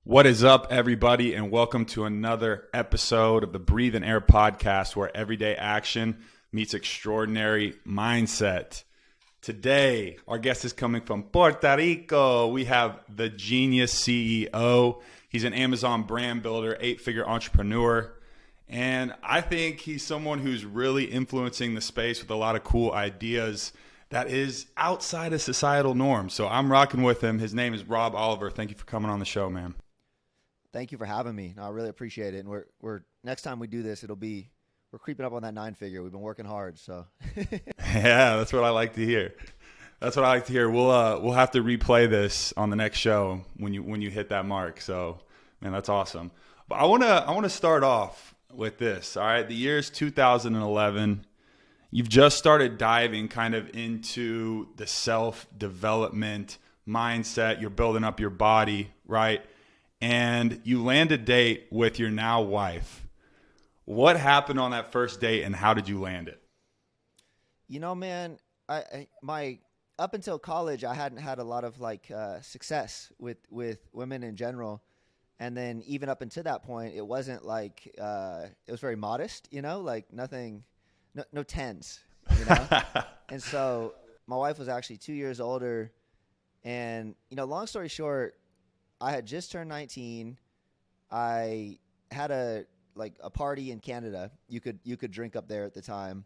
What is up, everybody, and welcome to another episode of the Breathe and Air podcast, where everyday action meets extraordinary mindset. Today, our guest is coming from Puerto Rico. We have the Genius CEO. He's an Amazon brand builder, 8-figure entrepreneur, and I think he's someone who's really influencing the space with a lot of cool ideas that is outside of societal norms. So I'm rocking with him. His name is Rob Oliver. Thank you for coming on the show, man. Thank you for having me. No, I really appreciate it. And we're next time we do this, we're creeping up on that 9-figure. We've been working hard, so. Yeah, that's what I like to hear. That's what I like to hear. We'll have to replay this on the next show when you hit that mark. So, man, that's awesome. But I wanna start off with this. All right, the year is 2011. You've just started diving kind of into the self-development mindset. You're building up your body, right? And you land a date with your now wife. What happened on that first date, and how did you land it? You know, man, my up until college, I hadn't had a lot of success with women in general, and then even up until that point, it wasn't like it was very modest. You know, like nothing, no tens. You know, and so my wife was actually 2 years older, and long story short, I had just turned 19. I had a party in Canada. You could drink up there at the time,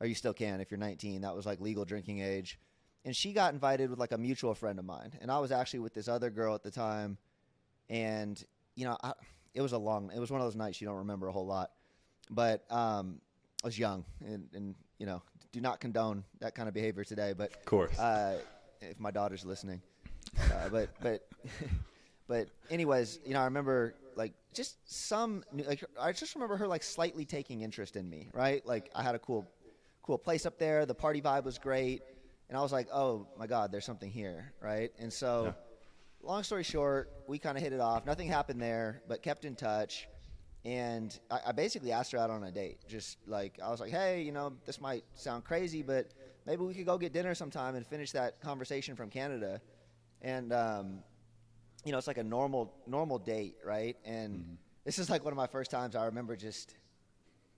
or you still can if you're 19. That was like legal drinking age. And she got invited with like a mutual friend of mine. And I was actually with this other girl at the time. And it was one of those nights you don't remember a whole lot. But I was young and do not condone that kind of behavior today. But of course, if my daughter's listening, But anyways, I remember I just remember her slightly taking interest in me, right? Like I had a cool place up there. The party vibe was great. And I was like, oh my God, there's something here, right? And so long story short, we kind of hit it off. Nothing happened there, but kept in touch. And I basically asked her out on a date. Just I was like, hey, this might sound crazy, but maybe we could go get dinner sometime and finish that conversation from Canada. And, it's like a normal date, right? And this is like one of my first times I remember just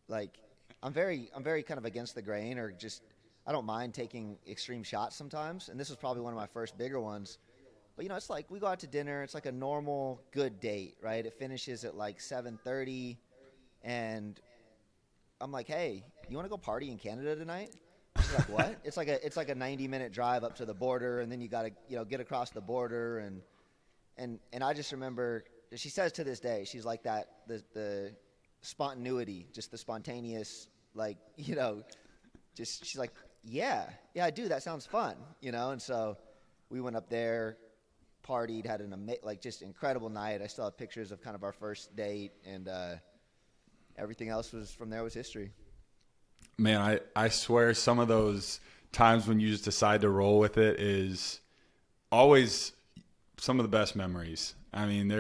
I'm very kind of against the grain, or just I don't mind taking extreme shots sometimes. And this was probably one of my first bigger ones. But it's like we go out to dinner. It's like a normal good date, right? It finishes at 7:30, and I'm like, hey, you want to go party in Canada tonight? She's like, what? It's like a 90-minute drive up to the border, and then you got to get across the border and I just remember, she says to this day, she's like that, the spontaneity, just the spontaneous, just she's like, yeah, I do. That sounds fun, And so we went up there, partied, had just incredible night. I still have pictures of kind of our first date, and everything else from there was history. Man, I swear some of those times when you just decide to roll with it is always some of the best memories. I mean,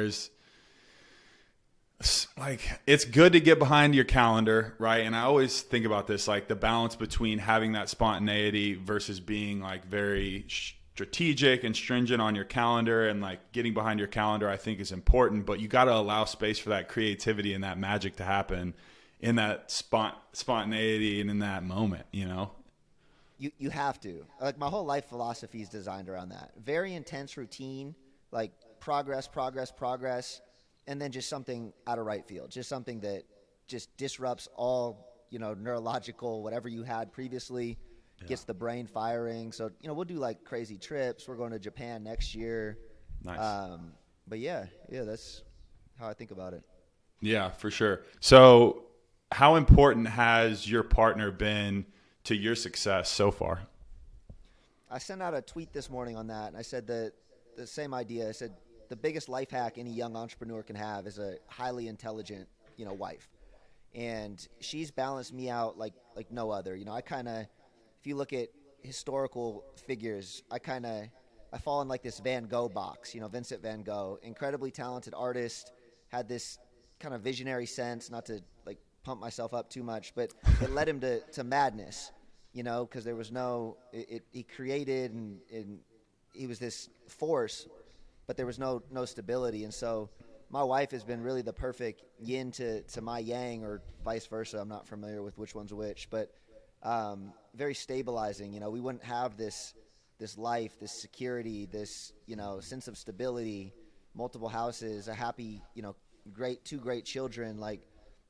it's good to get behind your calendar, right? And I always think about this, the balance between having that spontaneity versus being very strategic and stringent on your calendar, and getting behind your calendar, I think is important, but you got to allow space for that creativity and that magic to happen in that spontaneity and in that moment, You have to. My whole life philosophy is designed around that. Very intense routine, progress, and then just something out of right field, just something that just disrupts all, neurological, whatever you had previously, gets the brain firing. So, we'll do crazy trips. We're going to Japan next year. Nice. But yeah, that's how I think about it. Yeah, for sure. So how important has your partner been to your success so far? I sent out a tweet this morning on that, and I said that the same idea. I said the biggest life hack any young entrepreneur can have is a highly intelligent, wife. And she's balanced me out like no other. If you look at historical figures, I fall in this Van Gogh box, Vincent Van Gogh, incredibly talented artist, had this kind of visionary sense, not to pump myself up too much, but it led him to madness, because there was he created and he was this force, but there was no stability. And so my wife has been really the perfect yin to my yang, or vice versa. I'm not familiar with which one's which, but very stabilizing. You know, we wouldn't have this life, this security, this, you know, sense of stability, multiple houses, a happy, you know, two great children. Like,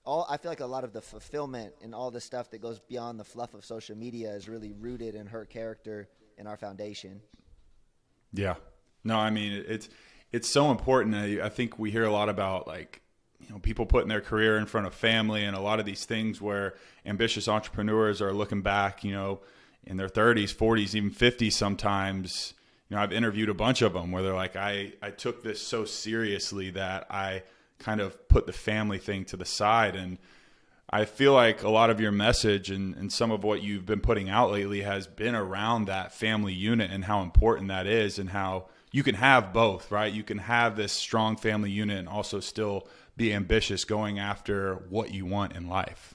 I feel like a lot of the fulfillment and all the stuff that goes beyond the fluff of social media is really rooted in her character and our foundation. Yeah. No, I mean, it's so important. I think we hear a lot about, like, you know, people putting their career in front of family, and a lot of these things where ambitious entrepreneurs are looking back, you know, in their 30s, 40s, even 50s sometimes. You know, I've interviewed a bunch of them where they're like, I took this so seriously that I kind of put the family thing to the side. And I feel like a lot of your message and some of what you've been putting out lately has been around that family unit and how important that is, and how you can have both, right? You can have this strong family unit and also still be ambitious going after what you want in life.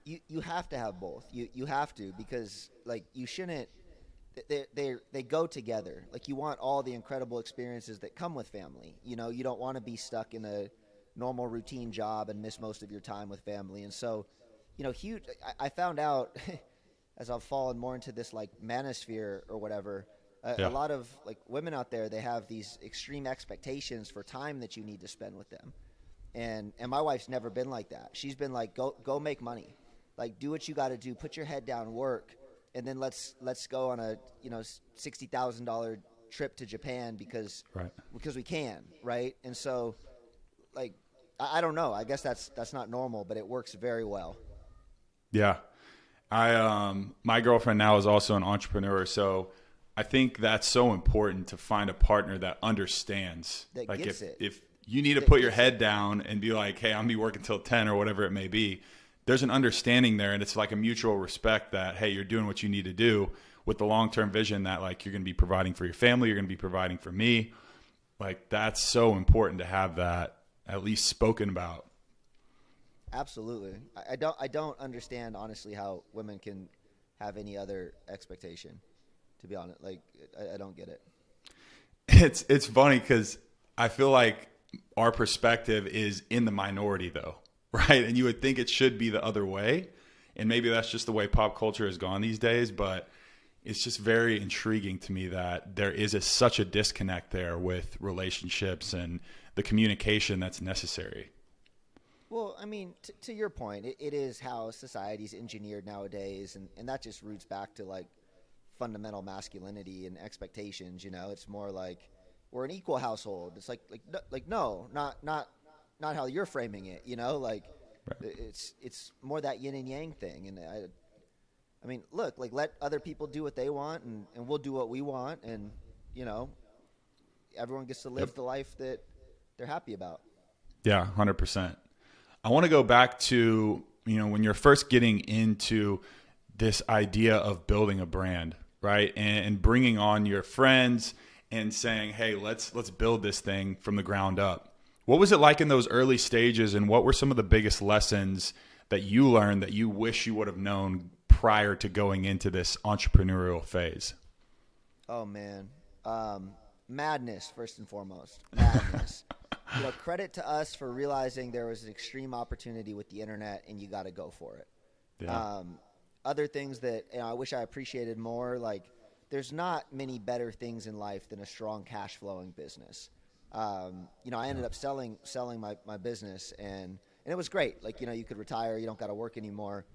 You have to have both. You have to, because, like, you shouldn't, they go together. Like, you want all the incredible experiences that come with family. You know, you don't want to be stuck in a normal routine job and miss most of your time with family. And so, you know, I found out as I've fallen more into this, like, manosphere or whatever, a lot of, like, women out there, they have these extreme expectations for time that you need to spend with them. And my wife's never been like that. She's been like, go make money. Like, do what you got to do, put your head down, work, and then let's go on a, you know, $60,000 trip to Japan because we can, right? And so, like, I don't know. I guess that's not normal, but it works very well. Yeah. My girlfriend now is also an entrepreneur, so I think that's so important to find a partner that understands. That like, gets it. If you need to put your head down and be like, hey, I'm gonna be working till 10 or whatever it may be, there's an understanding there, and it's like a mutual respect that, hey, you're doing what you need to do with the long-term vision that, like, you're going to be providing for your family, you're going to be providing for me. Like, that's so important to have that at least spoken about. Absolutely. I don't understand, honestly, how women can have any other expectation, to be honest. Like, I don't get it. It's funny because I feel like our perspective is in the minority, though. Right. And you would think it should be the other way. And maybe that's just the way pop culture has gone these days. But it's just very intriguing to me that there is such a disconnect there with relationships and the communication that's necessary. Well, I mean, to your point, it is how society's engineered nowadays. And that just roots back to, like, fundamental masculinity and expectations. You know, it's more like we're an equal household. It's like no, not how you're framing it, you know, like, it's more that yin and yang thing. And I mean, look, like, let other people do what they want, and we'll do what we want. And, you know, everyone gets to live the life that they're happy about. Yeah, 100%. I want to go back to, you know, when you're first getting into this idea of building a brand, right? And bringing on your friends and saying, hey, let's build this thing from the ground up. What was it like in those early stages, and what were some of the biggest lessons that you learned that you wish you would have known prior to going into this entrepreneurial phase? Oh, man. Madness, first and foremost. Madness. You know, credit to us for realizing there was an extreme opportunity with the internet, and you got to go for it. Yeah. Other things that, you know, I wish I appreciated more, like, there's not many better things in life than a strong cash flowing business. You know, I ended up selling my business, and it was great. Like, you know, you could retire, you don't got to work anymore.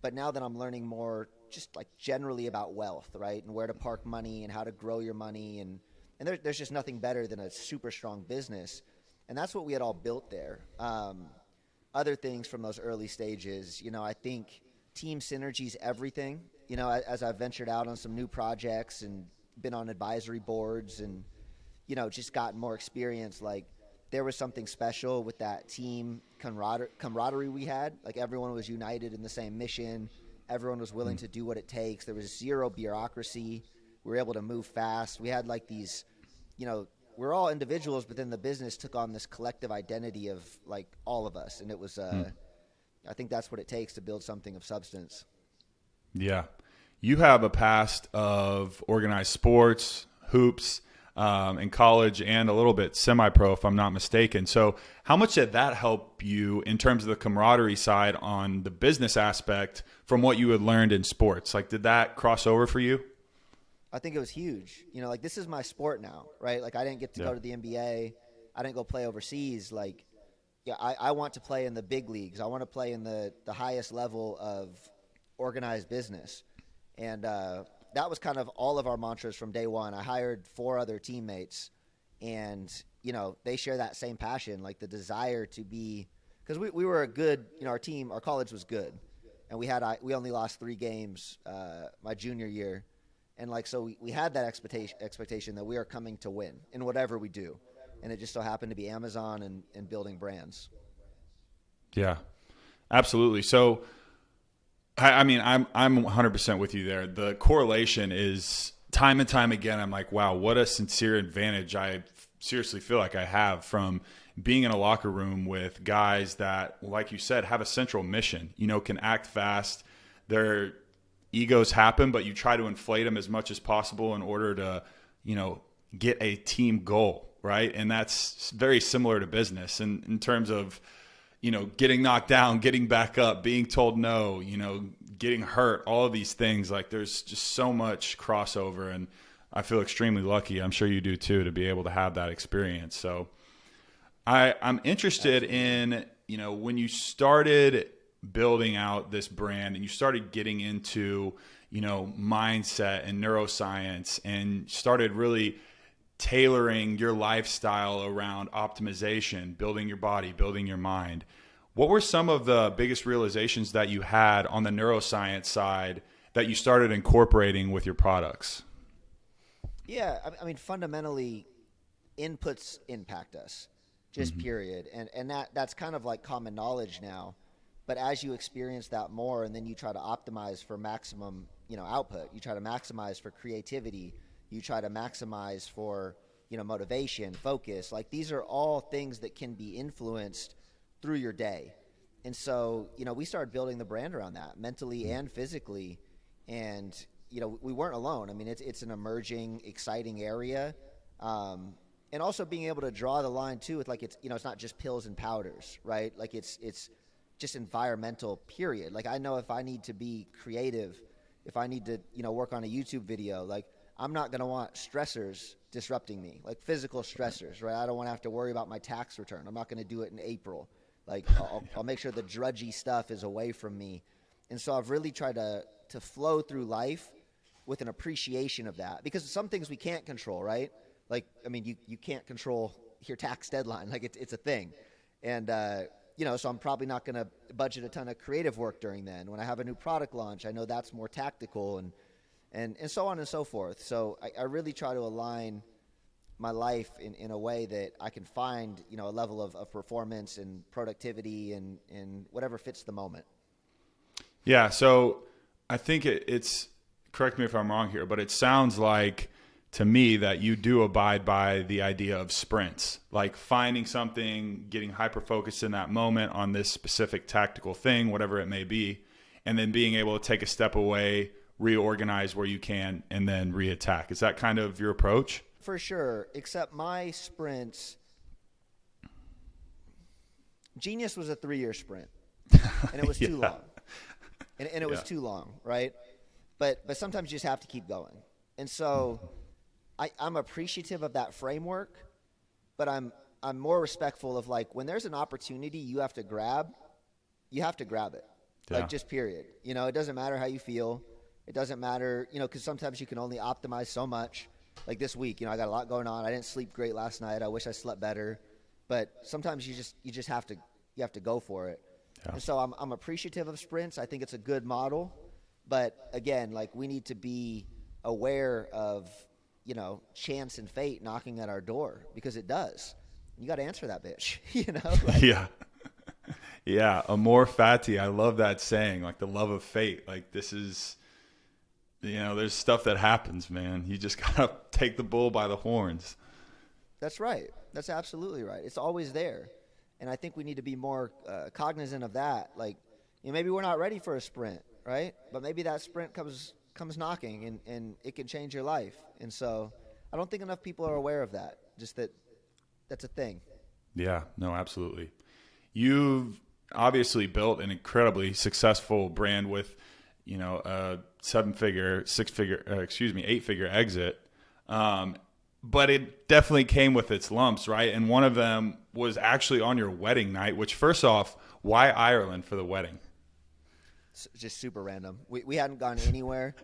But now that I'm learning more, just, like, generally about wealth, right, and where to park money and how to grow your money, and there's just nothing better than a super strong business, and that's what we had all built there. Other things from those early stages, you know, I think team synergy is everything. You know, as I've ventured out on some new projects and been on advisory boards and, you know, just gotten more experience, like, there was something special with that team camaraderie we had. Like, everyone was united in the same mission. Everyone was willing to do what it takes. There was zero bureaucracy. We were able to move fast. We had, like, these, you know, we're all individuals, but then the business took on this collective identity of, like, all of us. And it was, I think that's what it takes to build something of substance. Yeah. You have a past of organized sports, hoops. in college and a little bit semi-pro, if I'm not mistaken. So how much did that help you in terms of the camaraderie side on the business aspect from what you had learned in sports? Like, did that cross over for you? I think it was huge. Like, this is my sport now, right? Like, I didn't get to go to the NBA. I didn't go play overseas. Like, yeah, I want to play in the big leagues. I want to play in the highest level of organized business. And that was kind of all of our mantras from day one. I hired 4 other teammates, and, they share that same passion, like the desire to be – because we were a good – our team, our college was good. And we only lost 3 games my junior year. And, so we had that expectation that we are coming to win in whatever we do. And it just so happened to be Amazon and building brands. Yeah, absolutely. So, I'm 100% with you there. The correlation is time and time again. I'm like, wow, what a sincere advantage I seriously feel like I have from being in a locker room with guys that, like you said, have a central mission, can act fast. Their egos happen, but you try to inflate them as much as possible in order to, get a team goal. Right. And that's very similar to business in terms of, getting knocked down, getting back up, being told no, getting hurt, all of these things. Like, there's just so much crossover, and I feel extremely lucky. I'm sure you do too, to be able to have that experience. So I'm interested in, when you started building out this brand and you started getting into, mindset and neuroscience and started really tailoring your lifestyle around optimization, building your body, building your mind. What were some of the biggest realizations that you had on the neuroscience side that you started incorporating with your products? Yeah, fundamentally, inputs impact us, just period. And that's kind of like common knowledge now. But as you experience that more, and then you try to optimize for maximum, output, you try to maximize for creativity, you try to maximize for, motivation, focus. Like, these are all things that can be influenced through your day. And so, we started building the brand around that, mentally and physically. And, we weren't alone. It's an emerging, exciting area. And also being able to draw the line too with, like, it's not just pills and powders, right? Like, it's just environmental, period. Like, I know if I need to be creative, if I need to, work on a YouTube video, like, I'm not going to want stressors disrupting me, like physical stressors, right? I don't want to have to worry about my tax return. I'm not going to do it in April. Like, I'll make sure the drudgy stuff is away from me. And so I've really tried to flow through life with an appreciation of that, because some things we can't control, right? Like, you can't control your tax deadline. Like, it's a thing. And, so I'm probably not going to budget a ton of creative work during then. When I have a new product launch, I know that's more tactical and so on and so forth. So I really try to align my life in a way that I can find, a level of performance and productivity and whatever fits the moment. Yeah. So I think it's, correct me if I'm wrong here, but it sounds like to me that you do abide by the idea of sprints, like finding something, getting hyper-focused in that moment on this specific tactical thing, whatever it may be, and then being able to take a step away, reorganize where you can, and then reattack. Is that kind of your approach? For sure, except my sprints, Genius was a 3-year sprint, and it was too long. And it was too long, right? But sometimes you just have to keep going. And so I'm appreciative of that framework, but I'm more respectful of, like, when there's an opportunity you have to grab it. Yeah. Like, just period. It doesn't matter how you feel. It doesn't matter, because sometimes you can only optimize so much. Like this week, I got a lot going on. I didn't sleep great last night. I wish I slept better. But sometimes you just have to go for it. Yeah. And so I'm appreciative of sprints. I think it's a good model. But again, like, we need to be aware of, chance and fate knocking at our door, because it does. You got to answer that bitch, Like, yeah. Yeah. Amor fati. I love that saying, like the love of fate. Like, this is, there's stuff that happens, man. You just got to take the bull by the horns. That's right. That's absolutely right. It's always there. And I think we need to be more cognizant of that. Like, maybe we're not ready for a sprint, right? But maybe that sprint comes knocking, and it can change your life. And so I don't think enough people are aware of that. Just that's a thing. Yeah, no, absolutely. You've obviously built an incredibly successful brand with, a 8-figure exit. But it definitely came with its lumps, right? And one of them was actually on your wedding night, which, first off, why Ireland for the wedding? It's just super random. We hadn't gone anywhere.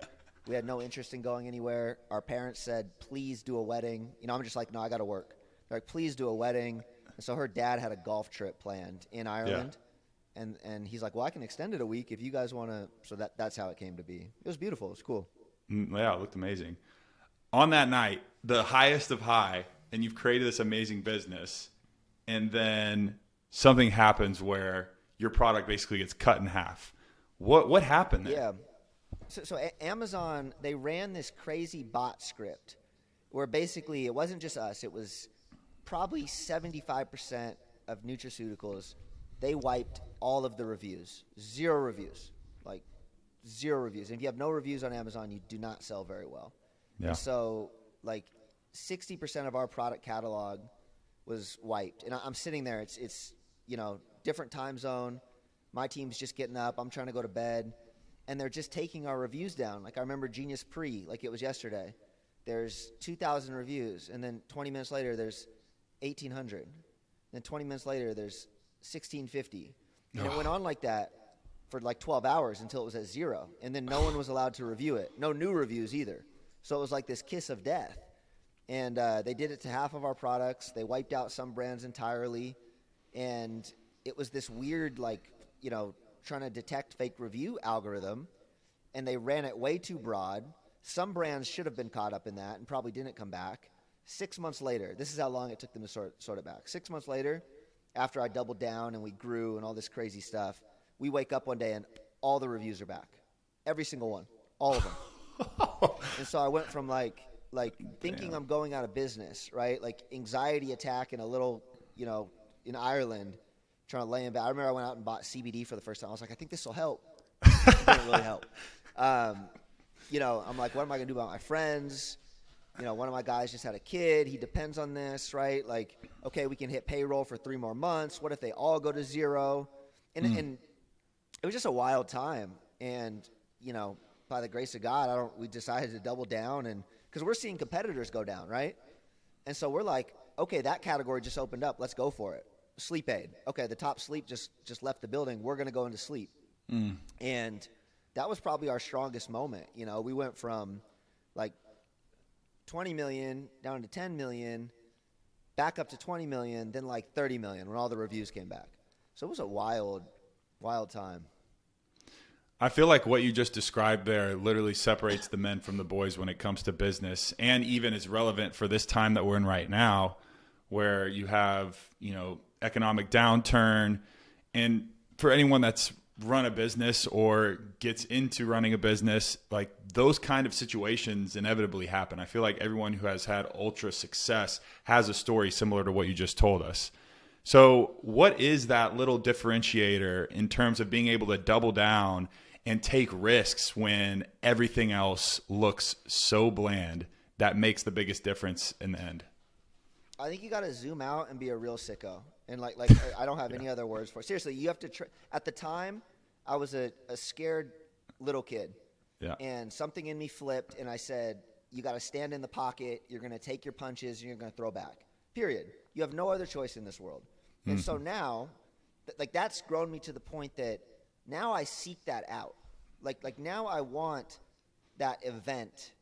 We had no interest in going anywhere. Our parents said, please do a wedding. I'm just like, no, I got to work. They're like, please do a wedding. And so her dad had a golf trip planned in Ireland. Yeah. And he's like, well, I can extend it a week if you guys want to. So that's how it came to be. It was beautiful. It was cool. Yeah, it looked amazing. On that night, the highest of high, and you've created this amazing business, and then something happens where your product basically gets cut in half. What happened there? Yeah. So Amazon, they ran this crazy bot script where basically it wasn't just us. It was probably 75% of nutraceuticals. They wiped all of the reviews. 0 reviews. Like 0 reviews. And if you have no reviews on Amazon, you do not sell very well. Yeah. And so like 60% of our product catalog was wiped. And I'm sitting there. It's different time zone. My team's just getting up. I'm trying to go to bed. And they're just taking our reviews down. Like I remember Genius Pre, like it was yesterday. There's 2,000 reviews. And then 20 minutes later, there's 1,800. Then 20 minutes later, there's 1,650. And it went on like that for like 12 hours until it was at 0. And then no one was allowed to review it. No new reviews either. So it was like this kiss of death. And they did it to half of our products. They wiped out some brands entirely. And it was this weird, trying to detect fake review algorithm. And they ran it way too broad. Some brands should have been caught up in that and probably didn't come back. 6 months later, this is how long it took them to sort it back. 6 months later, after I doubled down and we grew and all this crazy stuff, we wake up one day and all the reviews are back. Every single one. All of them. And so I went from like thinking Damn. I'm going out of business, right? Like anxiety attack in a little, in Ireland, trying to lay in bed. I remember I went out and bought CBD for the first time. I was like, I think this will help. It didn't really help. I'm like, what am I going to do about my friends? One of my guys just had a kid. He depends on this, right? Like, okay, we can hit payroll for 3 more months. What if they all go to 0? And it was just a wild time. And, by the grace of God, we decided to double down, and because we're seeing competitors go down, right? And so we're like, okay, that category just opened up. Let's go for it. Sleep aid. Okay, the top sleep just left the building. We're going to go into sleep. And that was probably our strongest moment. We went from like 20 million down to 10 million, back up to 20 million, then like 30 million when all the reviews came back. So it was a wild, wild time. I feel like what you just described there literally separates the men from the boys when it comes to business, and even is relevant for this time that we're in right now, where you have, economic downturn. And for anyone that's run a business or gets into running a business, like those kind of situations inevitably happen. I feel like everyone who has had ultra success has a story similar to what you just told us. So what is that little differentiator in terms of being able to double down and take risks when everything else looks so bland that makes the biggest difference in the end? I think you got to zoom out and be a real sicko. And like I don't have any other words for it. Seriously, you have to at the time, I was a scared little kid. Yeah. And something in me flipped, and I said, you got to stand in the pocket, you're going to take your punches, and you're going to throw back. Period. You have no other choice in this world. And so now, that's grown me to the point that now I seek that out. Like now I want that event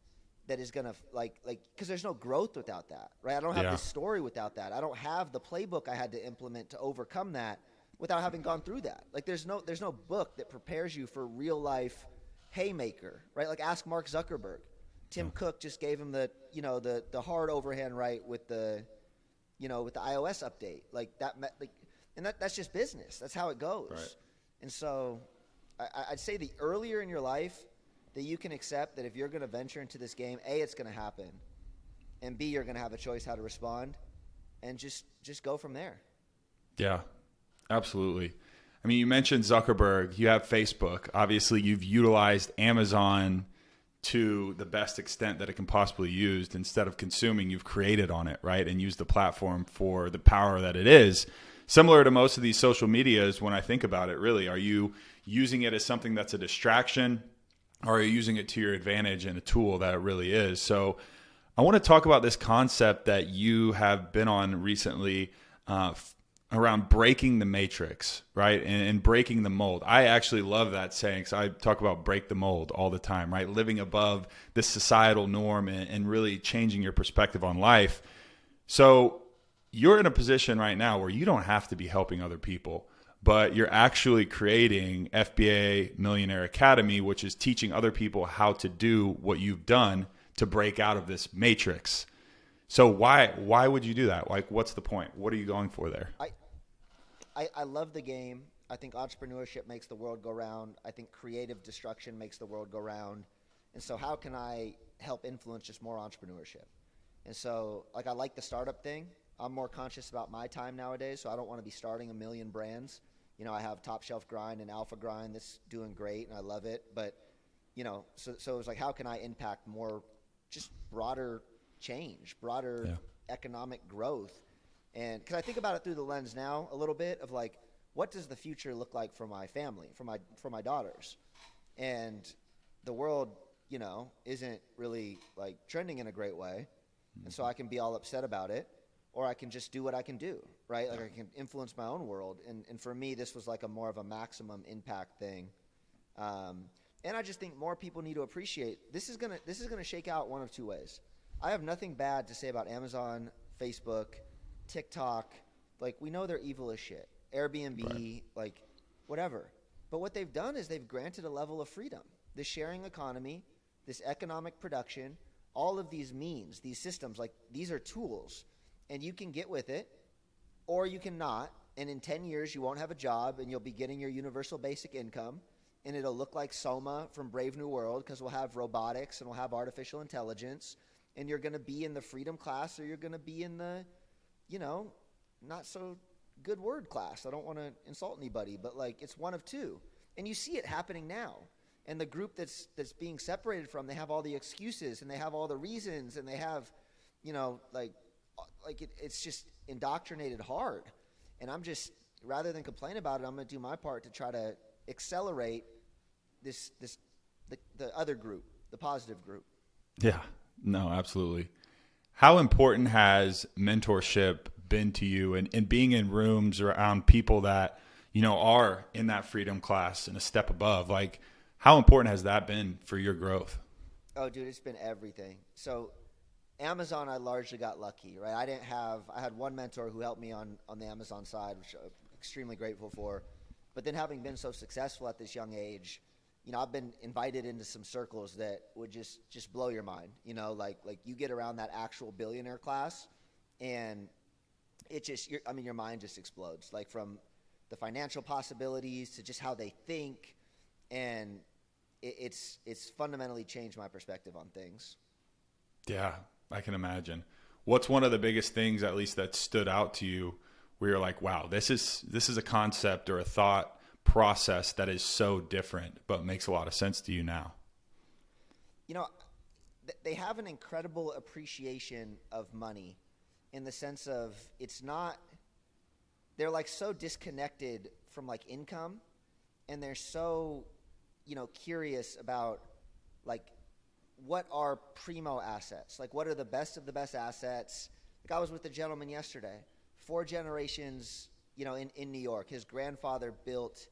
that is going to because there's no growth without that, right? I don't have this story without that. I don't have the playbook I had to implement to overcome that without having gone through that. Like there's no book that prepares you for real life haymaker, right? Like ask Mark Zuckerberg. Tim Cook just gave him the hard overhand right with the with the iOS update. That's just business. That's how it goes. Right. And so I'd say the earlier in your life that you can accept that if you're going to venture into this game, A, it's going to happen, and B, you're going to have a choice how to respond, and just go from there. Yeah, absolutely. I mean, you mentioned Zuckerberg. You have Facebook. Obviously, you've utilized Amazon to the best extent that it can possibly be used. Instead of consuming, you've created on it, right? And used the platform for the power that it is. Similar to most of these social medias, when I think about it, really, are you using it as something that's a distraction, or are you using it to your advantage and a tool that it really is? So I want to talk about this concept that you have been on recently, around breaking the matrix, right? And breaking the mold. I actually love that saying, because I talk about break the mold all the time, right? Living above this societal norm and really changing your perspective on life. So you're in a position right now where you don't have to be helping other people, but you're actually creating FBA Millionaire Academy, which is teaching other people how to do what you've done to break out of this matrix. So why would you do that? Like, what's the point? What are you going for there? I love the game. I think entrepreneurship makes the world go round. I think creative destruction makes the world go round. And so how can I help influence just more entrepreneurship? And so, like, I like the startup thing. I'm more conscious about my time nowadays, so I don't want to be starting a million brands. You know, I have Top Shelf Grind and Alpha Grind that's doing great, and I love it. But, you know, so it was like, how can I impact more just broader change, broader economic growth? And because I think about it through the lens now a little bit of like, what does the future look like for my family, for my daughters? And the world, you know, isn't really like trending in a great way. And so I can be all upset about it, or I can just do what I can do, right? Like I can influence my own world. And for me, this was like a more of a maximum impact thing. And I just think more people need to appreciate this is gonna shake out one of two ways. I have nothing bad to say about Amazon, Facebook, TikTok. Like, we know they're evil as shit. Airbnb, right. Like, whatever. But what they've done is they've granted a level of freedom. This sharing economy, this economic production, all of these means, these systems, like, these are tools. And you can get with it, or you can not. And in 10 years, you won't have a job, and you'll be getting your universal basic income. And it'll look like Soma from Brave New World, because we'll have robotics and we'll have artificial intelligence. And you're going to be in the freedom class, or you're going to be in the, you know, not so good word class. I don't want to insult anybody, but like, it's one of two. And you see it happening now. And the group that's being separated from, they have all the excuses and they have all the reasons, and they have, you know, it's just indoctrinated hard. And I'm just, rather than complain about it, I'm going to do my part to try to accelerate the other group, the positive group. Yeah, no, absolutely. How important has mentorship been to you, and being in rooms around people that, you know, are in that freedom class and a step above? Like, how important has that been for your growth? Oh, dude, it's been everything. So Amazon, I largely got lucky, right? I had one mentor who helped me on the Amazon side, which I'm extremely grateful for. But then, having been so successful at this young age, you know, I've been invited into some circles that would just blow your mind. You know, like you get around that actual billionaire class, and it just, your mind just explodes. Like, from the financial possibilities to just how they think, and it's fundamentally changed my perspective on things. Yeah, I can imagine. What's one of the biggest things, at least, that stood out to you, where you're like, wow, this is a concept or a thought process that is so different, but makes a lot of sense to you now? You know, they have an incredible appreciation of money, in the sense of, they're like so disconnected from like income, and they're so, you know, curious about like, what are primo assets? Like, what are the best of the best assets? Like, I was with a gentleman yesterday, 4 generations, you know, in New York. His grandfather built,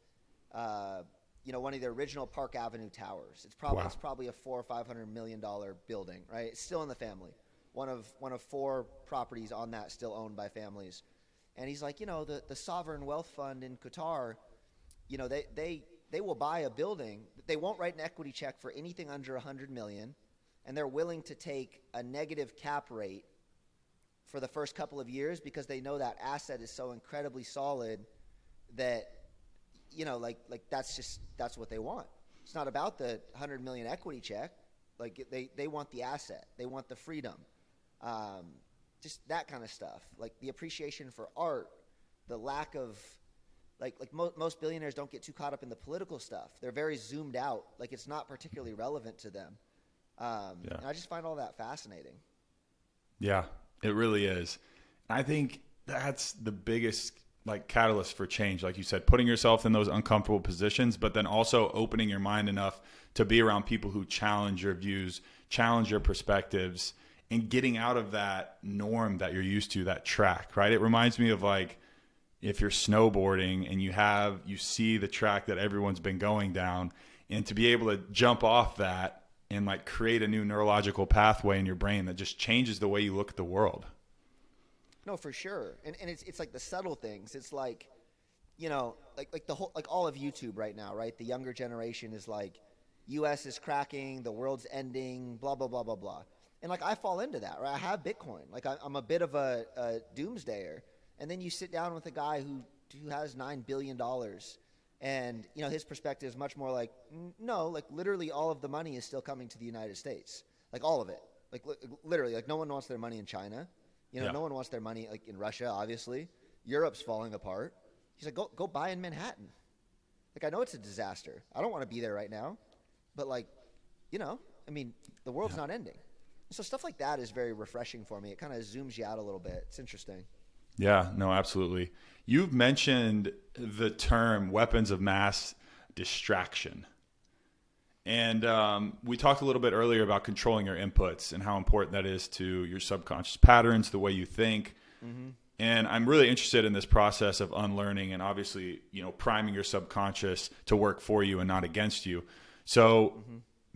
you know, one of the original Park Avenue towers. It's probably a $400 or $500 million building, right? It's still in the family. One of 4 properties on that still owned by families. And he's like, you know, the sovereign wealth fund in Qatar, you know, they will buy a building. They won't write an equity check for anything under $100 million, and they're willing to take a negative cap rate for the first couple of years, because they know that asset is so incredibly solid that, you know, like that's what they want. It's not about the $100 million equity check. Like, they want the asset. They want the freedom. Just that kind of stuff. Like, the appreciation for art, the lack of, most billionaires don't get too caught up in the political stuff. They're very zoomed out. Like, it's not particularly relevant to them. And I just find all that fascinating. Yeah, it really is. I think that's the biggest like catalyst for change. Like you said, putting yourself in those uncomfortable positions, but then also opening your mind enough to be around people who challenge your views, challenge your perspectives, and getting out of that norm that you're used to, that track, right? It reminds me of like if you're snowboarding and you see the track that everyone's been going down, and to be able to jump off that and like create a new neurological pathway in your brain that just changes the way you look at the world. No, for sure. And it's like the subtle things. It's like, you know, like the whole, like all of YouTube right now, right? The younger generation is like, US is cracking, the world's ending, blah, blah, blah, blah, blah. And like I fall into that, right? I have Bitcoin. Like I'm a bit of a doomsdayer. And then you sit down with a guy who has $9 billion, and you know his perspective is much more like, no, like literally all of the money is still coming to the United States, like all of it, like literally, like no one wants their money in China, you know, no one wants their money like in Russia, obviously. Europe's falling apart. He's like, go buy in Manhattan. Like I know it's a disaster. I don't want to be there right now, but like, you know, I mean, the world's not ending. So stuff like that is very refreshing for me. It kind of zooms you out a little bit. It's interesting. Yeah, no, absolutely. You've mentioned the term weapons of mass distraction. And we talked a little bit earlier about controlling your inputs and how important that is to your subconscious patterns, the way you think. Mm-hmm. And I'm really interested in this process of unlearning and obviously, you know, priming your subconscious to work for you and not against you. So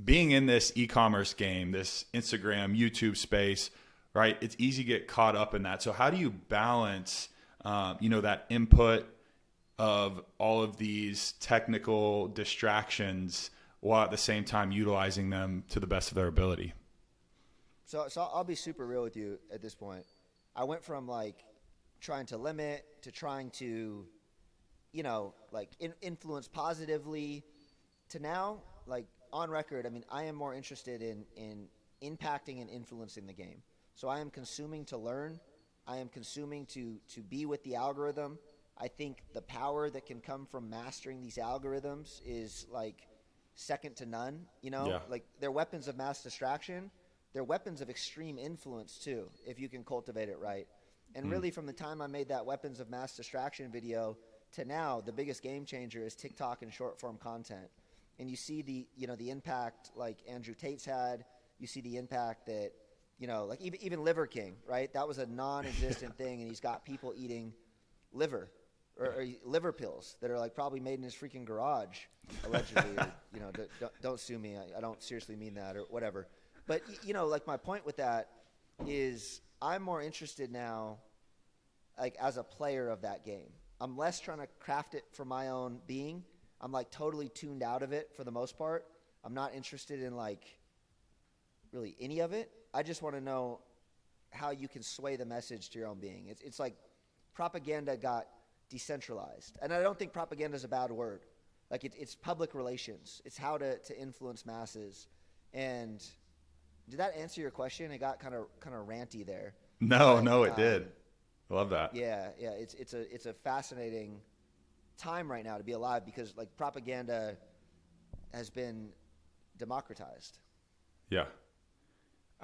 being in this e-commerce game, this Instagram, YouTube space, right? It's easy to get caught up in that. So how do you balance, you know, that input of all of these technical distractions while at the same time utilizing them to the best of their ability? So I'll be super real with you at this point. I went from like trying to limit to trying to, you know, like influence positively to now, like on record, I mean, I am more interested in impacting and influencing the game. So I am consuming to learn. I am consuming to be with the algorithm. I think the power that can come from mastering these algorithms is like second to none. You know, like they're weapons of mass distraction. They're weapons of extreme influence too, if you can cultivate it right. And really, from the time I made that weapons of mass distraction video to now, the biggest game changer is TikTok and short form content. And you see the, you know, the impact like Andrew Tate's had. You see the impact that, you know, like even Liver King, right? That was a non-existent thing, and he's got people eating liver or liver pills that are like probably made in his freaking garage, allegedly. Or, you know, don't sue me. I don't seriously mean that or whatever. But you know, like my point with that is I'm more interested now, like as a player of that game. I'm less trying to craft it for my own being. I'm like totally tuned out of it for the most part. I'm not interested in like really any of it. I just want to know how you can sway the message to your own being. It's like propaganda got decentralized. And I don't think propaganda is a bad word. Like it's public relations. It's how to influence masses. And did that answer your question? It got kind of ranty there. No, it did. I love that. Yeah. It's a fascinating time right now to be alive because like propaganda has been democratized. Yeah.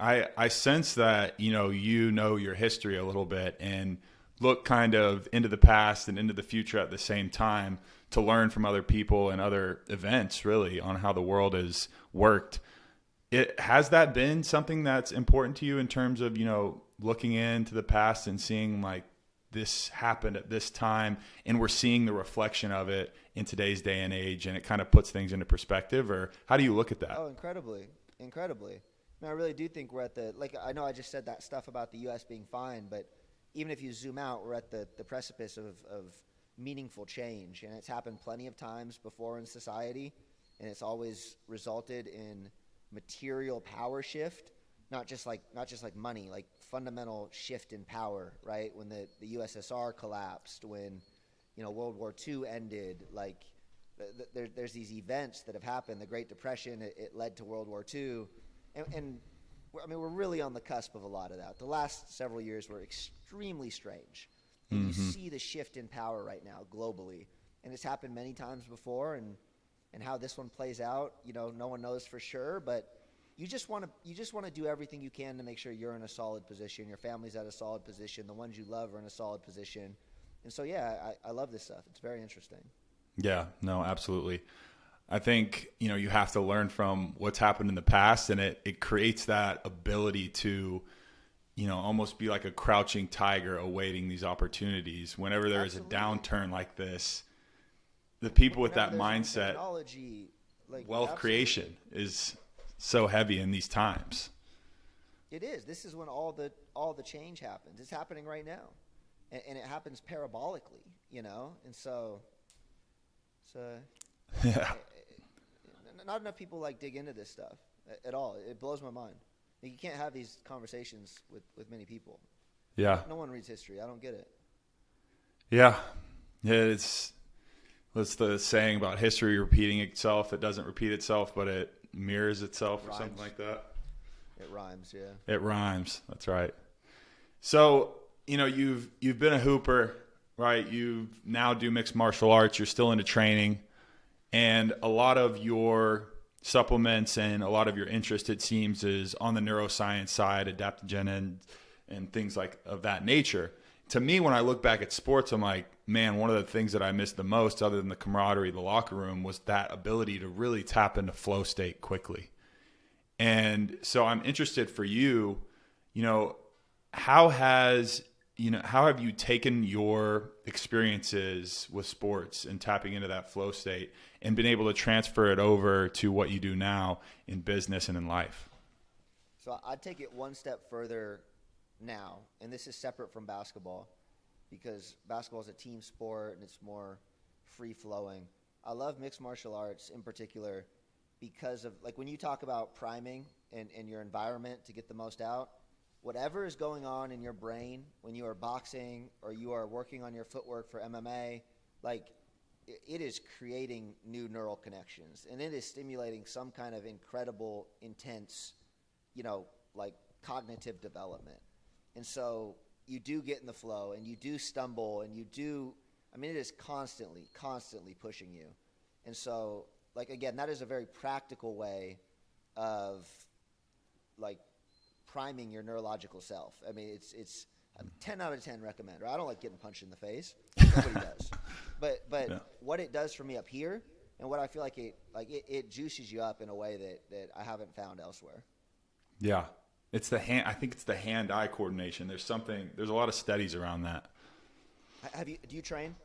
I sense that, you know your history a little bit and look kind of into the past and into the future at the same time to learn from other people and other events really on how the world has worked. Has that been something that's important to you in terms of, you know, looking into the past and seeing like this happened at this time and we're seeing the reflection of it in today's day and age and it kind of puts things into perspective? Or how do you look at that? Oh, incredibly. I mean, I really do think we're at the, like, I know I just said that stuff about the U.S. being fine, but even if you zoom out, we're at the precipice of meaningful change. And it's happened plenty of times before in society, and it's always resulted in material power shift, not just like money, like fundamental shift in power, right? When the USSR collapsed, when, you know, World War II ended, like there's these events that have happened. The Great Depression, it led to World War II. And I mean, we're really on the cusp of a lot of that. The last several years were extremely strange. And you see the shift in power right now globally. And it's happened many times before. And how this one plays out, you know, no one knows for sure. But you just want to do everything you can to make sure you're in a solid position, your family's at a solid position, the ones you love are in a solid position. And so, yeah, I love this stuff. It's very interesting. Yeah, no, absolutely. I think, you have to learn from what's happened in the past, and it creates that ability to, almost be like a crouching tiger awaiting these opportunities. Whenever there Absolutely. is a downturn like this, the people with that Whenever there's new mindset, technology, wealth absolutely. creation is so heavy in these times. It is. This is when all the change happens. It's happening right now, and it happens parabolically, and so Yeah. not enough people dig into this stuff at all. It blows my mind. You can't have these conversations with many people. Yeah. No one reads history. I don't get it. Yeah. It's the saying about history repeating itself. It doesn't repeat itself, but it mirrors itself or something like that. It rhymes, yeah. It rhymes. That's right. So, you've been a hooper, right? You now do mixed martial arts. You're still into training. And a lot of your supplements and a lot of your interest, it seems, is on the neuroscience side, adaptogen and things of that nature. To me, when I look back at sports, I'm like, man, one of the things that I missed the most, other than the camaraderie, the locker room, was that ability to really tap into flow state quickly. And so I'm interested for you, how have you taken your experiences with sports and tapping into that flow state and been able to transfer it over to what you do now in business and in life? So I'd take it one step further now, and this is separate from basketball because basketball is a team sport and it's more free-flowing. I love mixed martial arts in particular because of, when you talk about priming and your environment to get the most out, whatever is going on in your brain when you are boxing or you are working on your footwork for MMA, it is creating new neural connections, and it is stimulating some kind of incredible, intense, cognitive development. And so you do get in the flow, and you do stumble, and it is constantly pushing you. And so, again, that is a very practical way of, priming your neurological self. It's 10 out of 10 recommend. Right? I don't like getting punched in the face. Nobody does. But yeah. What it does for me up here, and what I feel it juices you up in a way that I haven't found elsewhere. Yeah. It's the hand. I think it's the hand-eye coordination. There's a lot of studies around that. Do you train?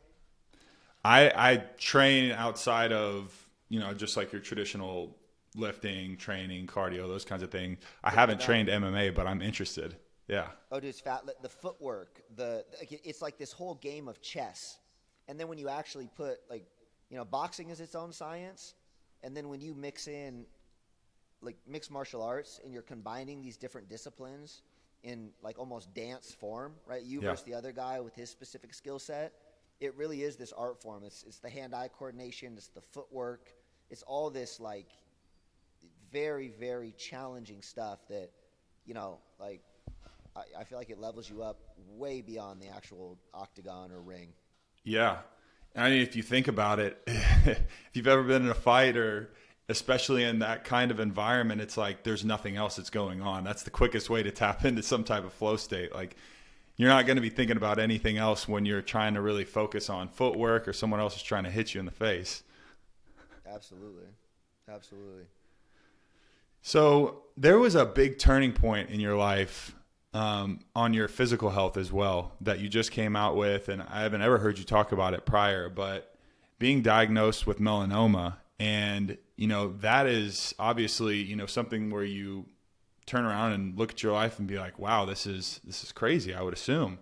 I train outside of, just like your traditional lifting, training, cardio, those kinds of things. I haven't trained MMA, but I'm interested. Yeah. Oh, dude, it's the footwork, it's like this whole game of chess. And then when you actually put boxing is its own science. And then when you mix in mixed martial arts and you're combining these different disciplines in almost dance form, right? You versus the other guy with his specific skill set. It really is this art form. It's the hand-eye coordination. It's the footwork. It's all this very, very challenging stuff that, I feel like it levels you up way beyond the actual octagon or ring. Yeah. If you think about it, if you've ever been in a fight or especially in that kind of environment, it's there's nothing else that's going on. That's the quickest way to tap into some type of flow state. You're not going to be thinking about anything else when you're trying to really focus on footwork or someone else is trying to hit you in the face. Absolutely. So there was a big turning point in your life on your physical health as well that you just came out with, and I haven't ever heard you talk about it prior, but being diagnosed with melanoma, and that is obviously something where you turn around and look at your life and be like, wow, this is crazy, I would assume.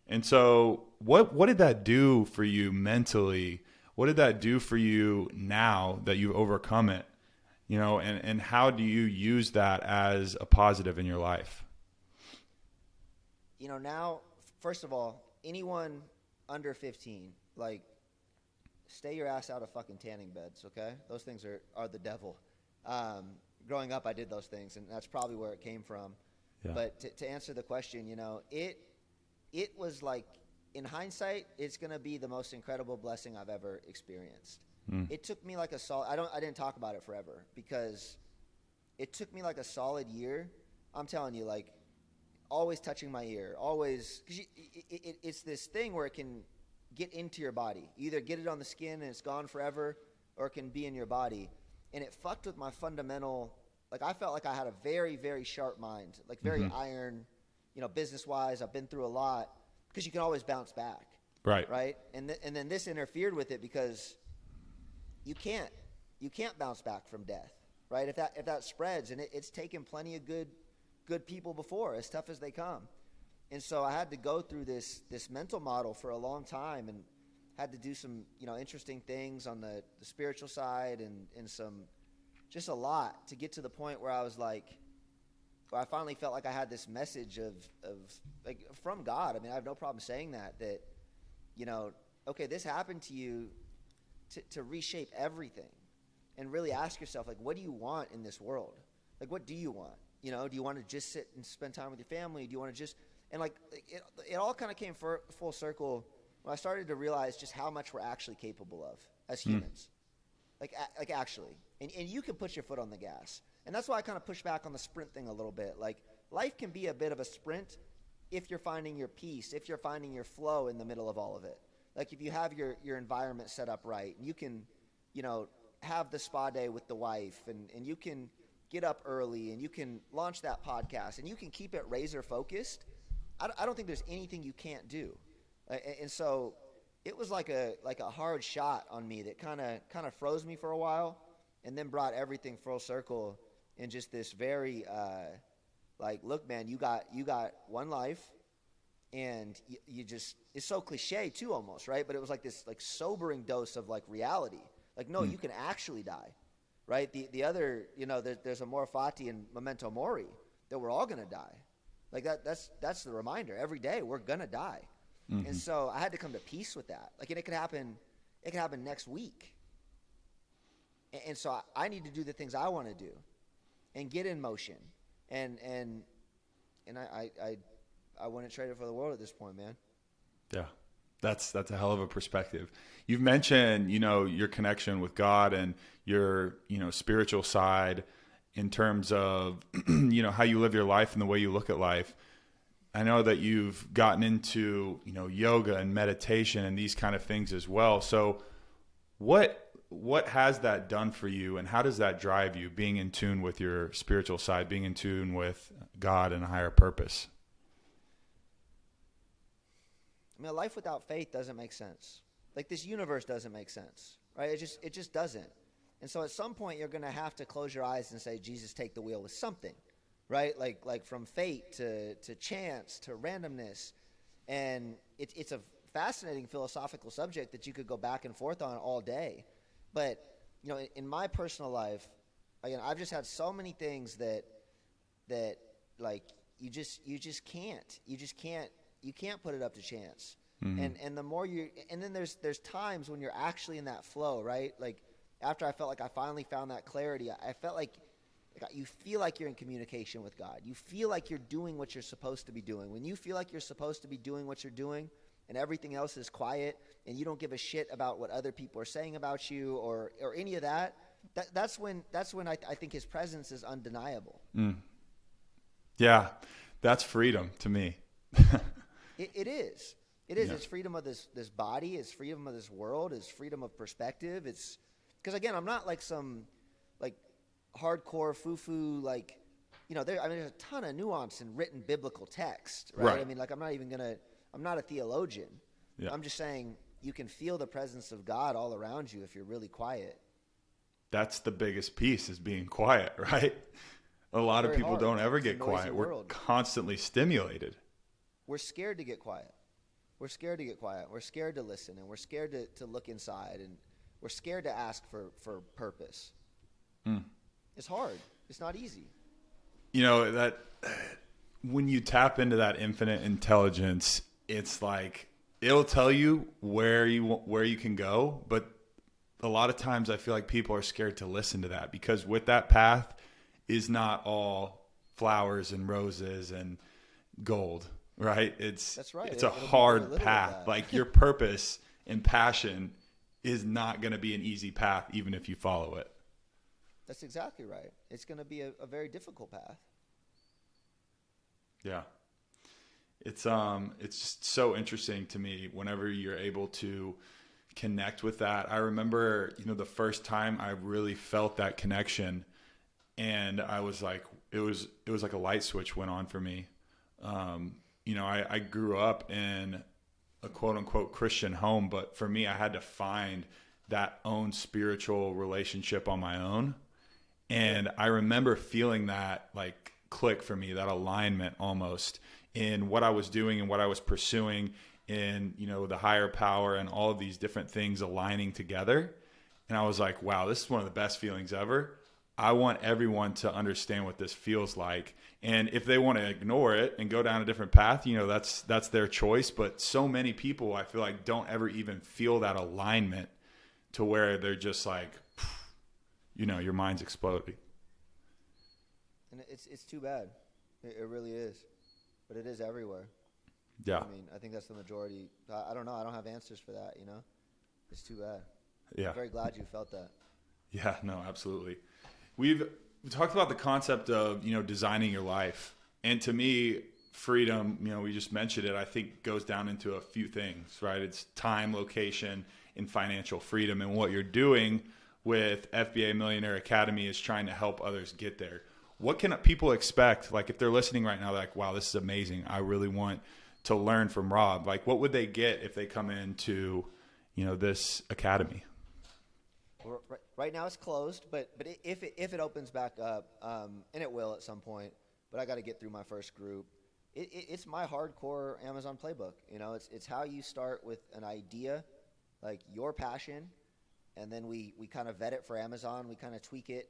And so what did that do for you mentally? What did that do for you now that you've overcome it? And how do you use that as a positive in your life? Now, first of all, anyone under 15, stay your ass out of fucking tanning beds, okay? Those things are the devil. Growing up, I did those things, and that's probably where it came from. Yeah. But to answer the question, it was in hindsight, it's going to be the most incredible blessing I've ever experienced. It took me I didn't talk about it forever because it took me like a solid year. I'm telling you, like, always touching my ear, always, because it's this thing where it can get into your body. You either get it on the skin and it's gone forever, or it can be in your body. And it fucked with my fundamental, like, I felt like I had a very, very sharp mind, like very iron, business-wise. I've been through a lot, because you can always bounce back. Right. And then this interfered with it, because you can't bounce back from death, right? If that spreads, and it's taken plenty of good people before, as tough as they come. And so I had to go through this mental model for a long time, and had to do some interesting things on the spiritual side, and some, just a lot, to get to the point where I was like, where I finally felt like I had this message of like from God. I mean, I have no problem saying that okay, this happened to you to reshape everything, and really ask yourself, like, what do you want in this world? Like, what do you want? Do you want to just sit and spend time with your family? Do you want to just, and like, it all kind of came full circle when I started to realize just how much we're actually capable of as humans. Like actually, and you can put your foot on the gas. And that's why I kind of push back on the sprint thing a little bit. Like, life can be a bit of a sprint if you're finding your peace, if you're finding your flow in the middle of all of it. Like, if you have your environment set up right, and you can, have the spa day with the wife, and you can get up early, and you can launch that podcast, and you can keep it razor focused, I don't think there's anything you can't do. And so it was like a hard shot on me that kind of froze me for a while, and then brought everything full circle in just this very like, look, man, you got one life, and you just, it's so cliche too, almost, right? But it was like this like sobering dose of like reality. Like, no, you can actually die, right? The other, there's amor fati and memento mori, that we're all gonna die. Like, that's the reminder. Every day we're gonna die. And so I had to come to peace with that. Like, and it could happen next week. And so I need to do the things I want to do, and get in motion. And I wouldn't trade it for the world at this point, man. Yeah. That's a hell of a perspective. You've mentioned, your connection with God and your, spiritual side in terms of, how you live your life and the way you look at life. I know that you've gotten into, yoga and meditation and these kind of things as well. So what has that done for you, and how does that drive you, being in tune with your spiritual side, being in tune with God and a higher purpose? I mean, a life without faith doesn't make sense. Like, this universe doesn't make sense, right? It just doesn't. And so at some point you're going to have to close your eyes and say, Jesus, take the wheel with something, right? Like from fate to chance to randomness. And it's a fascinating philosophical subject that you could go back and forth on all day. But, in my personal life, again, I've just had so many things that like, you just can't put it up to chance. And the more and then there's times when you're actually in that flow, right? Like, after I felt like I finally found that clarity, I felt like you feel like you're in communication with God. You feel like you're doing what you're supposed to be doing. When you feel like you're supposed to be doing what you're doing, and everything else is quiet, and you don't give a shit about what other people are saying about you or any of that, that's when I think his presence is undeniable. Yeah, that's freedom to me. It is. Yeah. It's freedom of this body. It's freedom of this world. It's freedom of perspective. It's because, again, I'm not like some like hardcore foo-foo, like, there's a ton of nuance in written biblical text, right? I mean, like, I'm not a theologian. Yeah. I'm just saying you can feel the presence of God all around you if you're really quiet. That's the biggest piece, is being quiet, right? A lot of people don't ever get quiet. We're constantly stimulated. We're scared to get quiet. We're scared to listen, and we're scared to look inside, and we're scared to ask for purpose. It's hard. It's not easy. That when you tap into that infinite intelligence, it's like, it'll tell you where you can go. But a lot of times I feel like people are scared to listen to that, because with that path is not all flowers and roses and gold. Right? That's right. It's a hard path. Like, your purpose and passion is not going to be an easy path, even if you follow it. That's exactly right. It's going to be a very difficult path. Yeah. It's just so interesting to me whenever you're able to connect with that. I remember, the first time I really felt that connection, and I was like, it was like a light switch went on for me. I grew up in a quote unquote Christian home, but for me, I had to find that own spiritual relationship on my own. And I remember feeling that like click for me, that alignment almost in what I was doing and what I was pursuing, in, the higher power and all of these different things aligning together. And I was like, wow, this is one of the best feelings ever. I want everyone to understand what this feels like. And if they want to ignore it and go down a different path, that's their choice. But so many people, I feel like, don't ever even feel that alignment to where they're just like, your mind's exploding. And it's too bad. It really is. But it is everywhere. Yeah. I mean, I think that's the majority. I don't know. I don't have answers for that, It's too bad. Yeah. I'm very glad you felt that. Yeah, no, absolutely. We've talked about the concept of, designing your life. And to me, freedom, we just mentioned it, I think goes down into a few things, right? It's time, location, and financial freedom. And what you're doing with FBA Millionaire Academy is trying to help others get there. What can people expect? Like, if they're listening right now, they're like, wow, this is amazing. I really want to learn from Rob. Like, what would they get if they come into, this academy? Right now it's closed, but if it opens back up, and it will at some point, but I got to get through my first group. It's my hardcore Amazon playbook. It's how you start with an idea, like your passion, and then we kind of vet it for Amazon. We kind of tweak it,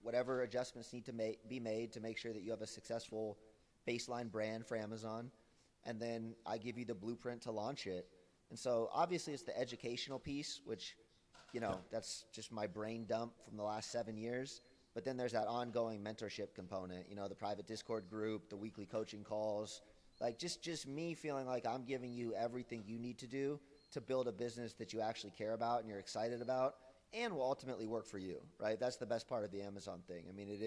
whatever adjustments need to be made to make sure that you have a successful baseline brand for Amazon. And then I give you the blueprint to launch it. And so obviously it's the educational piece, which, that's just my brain dump from the last 7 years. But then there's that ongoing mentorship component, the private Discord group, the weekly coaching calls, like just me feeling like I'm giving you everything you need to do to build a business that you actually care about and you're excited about and will ultimately work for you, right? That's the best part of the Amazon thing. I mean, it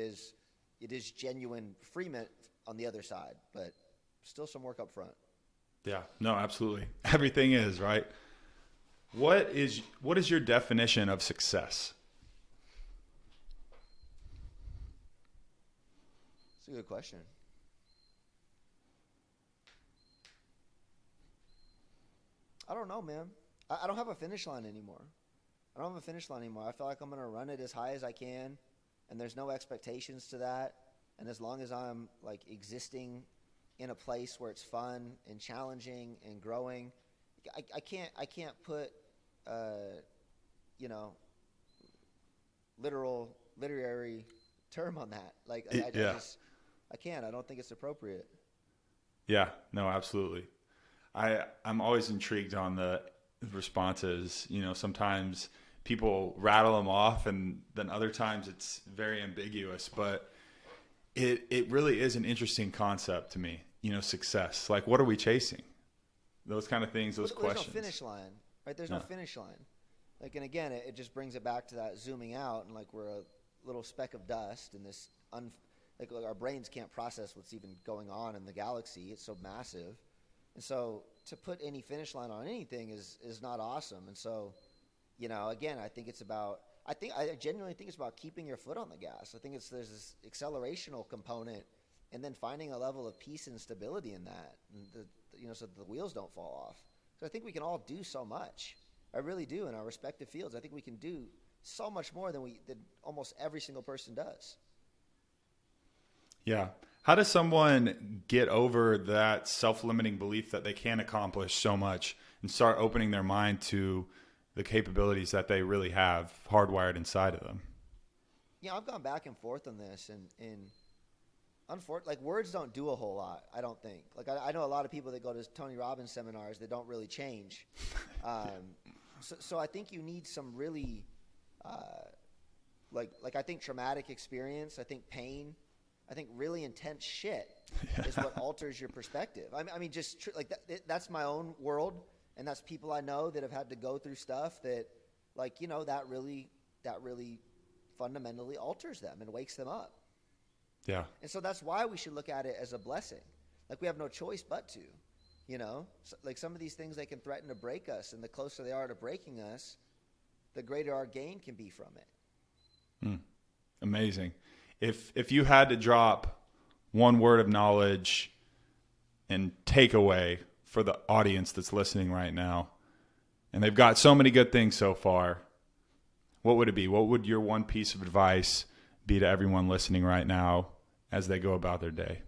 is genuine freedom on the other side, but still some work up front. Yeah, no, absolutely. Everything is, right? What is your definition of success? That's a good question. I don't know, man. I don't have a finish line anymore. I feel like I'm going to run it as high as I can, and there's no expectations to that. And as long as I'm like existing in a place where it's fun and challenging and growing, I can't put literary term on that. Like I can't. I don't think it's appropriate. Yeah, no, absolutely. I'm always intrigued on the responses. Sometimes people rattle them off, and then other times it's very ambiguous. But it really is an interesting concept to me. Success. Like, what are we chasing? Those kind of things. Those questions. There's no finish line, right? There's no finish line. Like, and again, it just brings it back to that zooming out, and like we're a little speck of dust in this. Like our brains can't process what's even going on in the galaxy. It's so massive. And so to put any finish line on anything is not awesome. And so, again, I genuinely think it's about keeping your foot on the gas. I think there's this accelerational component and then finding a level of peace and stability in that, and so that the wheels don't fall off. So I think we can all do so much. I really do in our respective fields. I think we can do so much more than almost every single person does. Yeah. How does someone get over that self-limiting belief that they can't accomplish so much and start opening their mind to the capabilities that they really have hardwired inside of them? I've gone back and forth on this, and like words don't do a whole lot, I don't think. Like I know a lot of people that go to Tony Robbins seminars that don't really change. So I think you need some really, like I think traumatic experience, I think pain, I think really intense shit is what alters your perspective. I mean, just like that's my own world, and that's people I know that have had to go through stuff that, like, that really fundamentally alters them and wakes them up. Yeah. And so that's why we should look at it as a blessing. Like we have no choice but to, so, like some of these things, they can threaten to break us, and the closer they are to breaking us, the greater our gain can be from it. Amazing. If you had to drop one word of knowledge and takeaway for the audience that's listening right now, and they've got so many good things so far, what would it be? What would your one piece of advice be to everyone listening right now as they go about their day?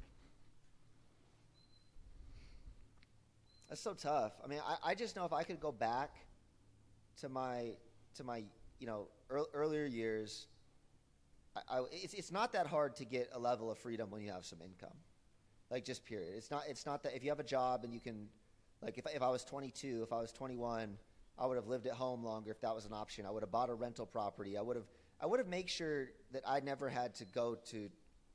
That's so tough. I mean, I just know if I could go back to my earlier years, it's not that hard to get a level of freedom when you have some income, like just period. It's not that if you have a job and you can, like if I was 22, if I was 21, I would have lived at home longer if that was an option. I would have bought a rental property. I would have made sure that I never had to go to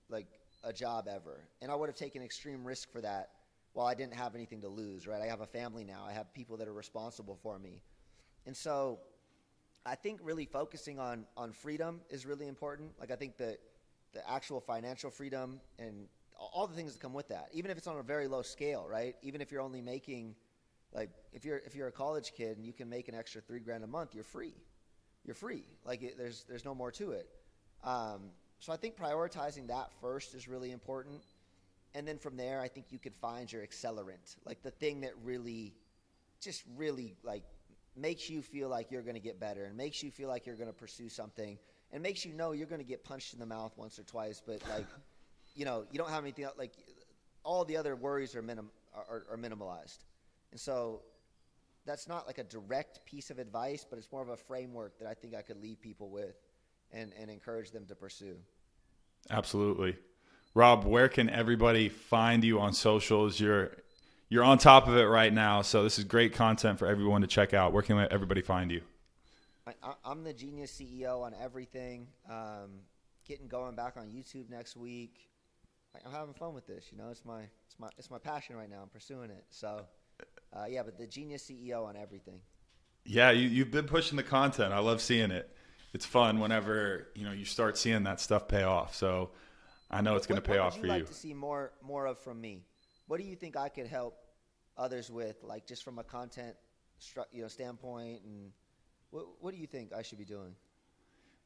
like a job ever, and I would have taken extreme risk for that. While I didn't have anything to lose, right? I have a family now. I have people that are responsible for me. And so I think really focusing on freedom is really important. Like I think that the actual financial freedom and all the things that come with that, even if it's on a very low scale, right? Even if you're only making, like if you're a college kid and you can make an extra $3,000 a month, you're free. You're free. Like there's no more to it. So I think prioritizing that first is really important. And then from there, I think you could find your accelerant, like the thing that really like makes you feel like you're going to get better and makes you feel like you're going to pursue something and makes you know you're going to get punched in the mouth once or twice. But like, you don't have anything like all the other worries are minimalized. And so that's not like a direct piece of advice, but it's more of a framework that I think I could leave people with and encourage them to pursue. Absolutely. Rob, where can everybody find you on socials? You're on top of it right now, so this is great content for everyone to check out. Where can everybody find you? I'm the Genius CEO on everything. Getting going back on YouTube next week. I'm having fun with this. It's my passion right now. I'm pursuing it. So, but the Genius CEO on everything. Yeah, you've been pushing the content. I love seeing it. It's fun whenever you start seeing that stuff pay off. So. I know it's going to pay off for you. What would you like to see more of from me? What do you think I could help others with, like just from a content standpoint? And what do you think I should be doing?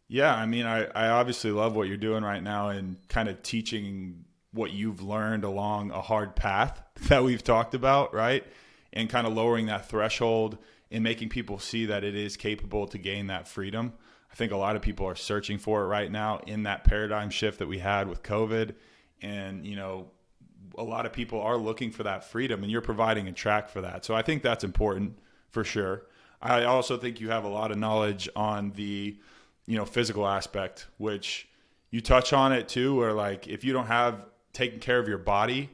Yeah, I mean, I obviously love what you're doing right now and kind of teaching what you've learned along a hard path that we've talked about, right? And kind of lowering that threshold and making people see that it is capable to gain that freedom. I think a lot of people are searching for it right now in that paradigm shift that we had with COVID. And, a lot of people are looking for that freedom, and you're providing a track for that. So I think that's important for sure. I also think you have a lot of knowledge on the, physical aspect, which you touch on it too, where like if you don't have taken care of your body,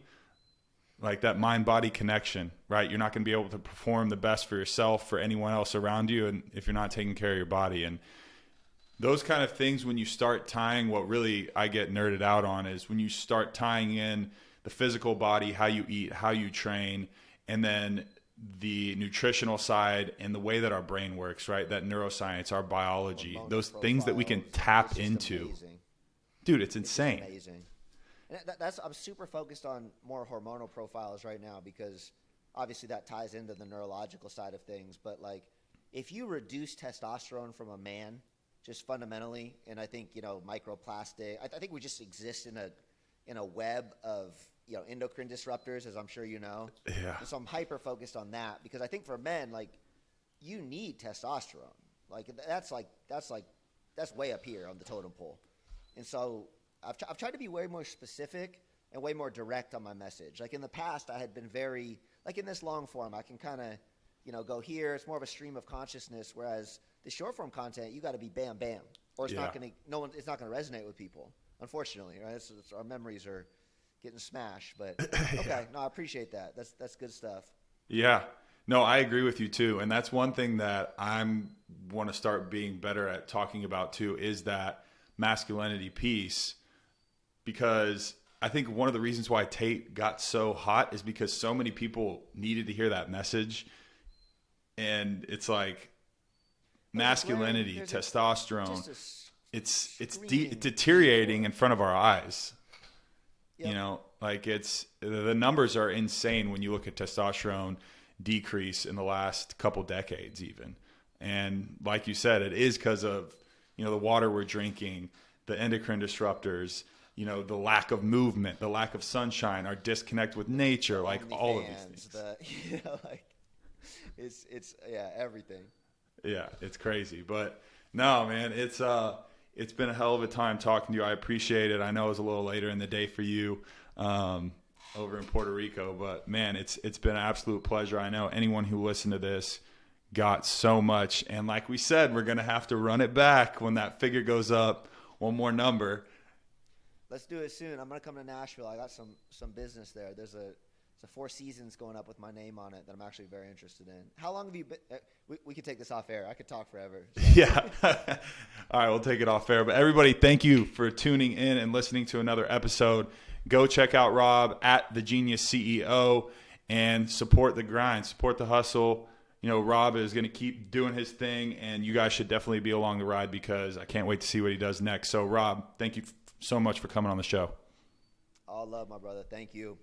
like that mind-body connection, right? You're not going to be able to perform the best for yourself, for anyone else around you, and if you're not taking care of your body. And those kind of things, when you start tying, what really I get nerded out on is when you start tying in the physical body, how you eat, how you train, and then the nutritional side and the way that our brain works, right? That neuroscience, our biology, those things that we can tap into. Amazing. Dude, it's insane. It's amazing. And I'm super focused on more hormonal profiles right now because obviously that ties into the neurological side of things. But like if you reduce testosterone from a man, just fundamentally, and I think microplastic. I think we just exist in a web of endocrine disruptors, as I'm sure you know. Yeah. And so I'm hyper focused on that because I think for men, like you need testosterone. Like that's way up here on the totem pole. And so I've tried to be way more specific and way more direct on my message. Like in the past, I had been very like in this long form. I can kind of go here. It's more of a stream of consciousness, whereas the short form content, you got to be bam, bam, or it's not going to, it's not going to resonate with people, unfortunately, right? Our memories are getting smashed, but okay. No, I appreciate that. That's good stuff. Yeah, no, I agree with you too. And that's one thing that want to start being better at talking about too, is that masculinity piece, because I think one of the reasons why Tate got so hot is because so many people needed to hear that message. And it's like, masculinity, testosterone, deteriorating in front of our eyes. Yep. You know, like the numbers are insane when you look at testosterone decrease in the last couple decades even. And like you said, it is because of, the water we're drinking, the endocrine disruptors, the lack of movement, the lack of sunshine, our disconnect with nature, like all of these things. It's everything. Yeah, it's crazy. But no, man, it's been a hell of a time talking to you. I appreciate it. I know it was a little later in the day for you over in Puerto Rico, but man, it's been an absolute pleasure. I know anyone who listened to this got so much. And like we said, we're going to have to run it back when that figure goes up one more number. Let's do it soon. I'm going to come to Nashville. I got some business there. There's a Four Seasons going up with my name on it that I'm actually very interested in. How long have you been? We could take this off air. I could talk forever. So. Yeah. All right, we'll take it off air. But everybody, thank you for tuning in and listening to another episode. Go check out Rob at The Genius CEO and support the grind, support the hustle. Rob is going to keep doing his thing, and you guys should definitely be along the ride because I can't wait to see what he does next. So, Rob, thank you so much for coming on the show. All love, my brother. Thank you.